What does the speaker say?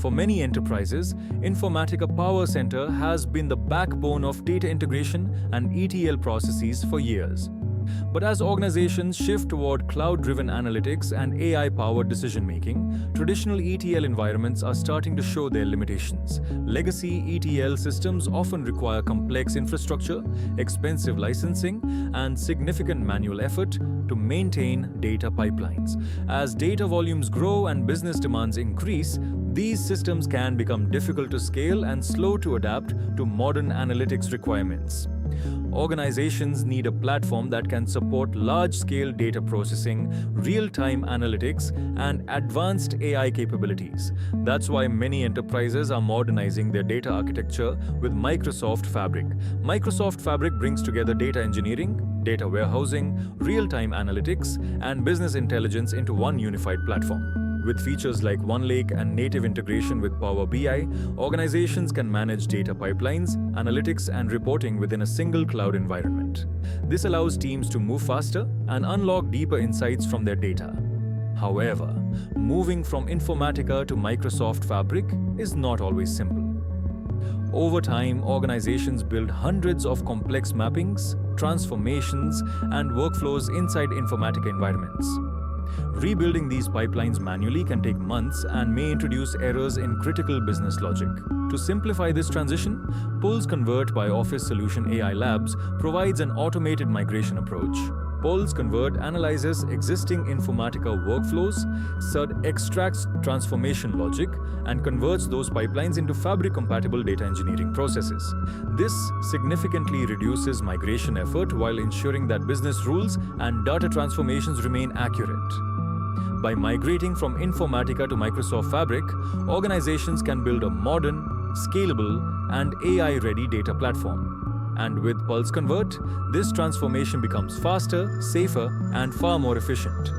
For many enterprises, Informatica PowerCenter has been the backbone of data integration and ETL processes for years. But as organizations shift toward cloud-driven analytics and AI-powered decision-making, traditional ETL environments are starting to show their limitations. Legacy ETL systems often require complex infrastructure, expensive licensing, and significant manual effort to maintain data pipelines. As data volumes grow and business demands increase, these systems can become difficult to scale and slow to adapt to modern analytics requirements. Organizations need a platform that can support large-scale data processing, real-time analytics, and advanced AI capabilities. That's why many enterprises are modernizing their data architecture with Microsoft Fabric. Microsoft Fabric brings together data engineering, data warehousing, real-time analytics, and business intelligence into one unified platform. With features like OneLake and native integration with Power BI, organizations can manage data pipelines, analytics, and reporting within a single cloud environment. This allows teams to move faster and unlock deeper insights from their data. However, moving from Informatica to Microsoft Fabric is not always simple. Over time, organizations build hundreds of complex mappings, transformations, and workflows inside Informatica environments. Rebuilding these pipelines manually can take months and may introduce errors in critical business logic. To simplify this transition, Pulse Convert by Office Solution AI Labs provides an automated migration approach. Pulse Convert analyzes existing Informatica workflows, extracts transformation logic, and converts those pipelines into Fabric-compatible data engineering processes. This significantly reduces migration effort while ensuring that business rules and data transformations remain accurate. By migrating from Informatica to Microsoft Fabric, organizations can build a modern, scalable, and AI-ready data platform. And with Pulse Convert, this transformation becomes faster, safer, and far more efficient.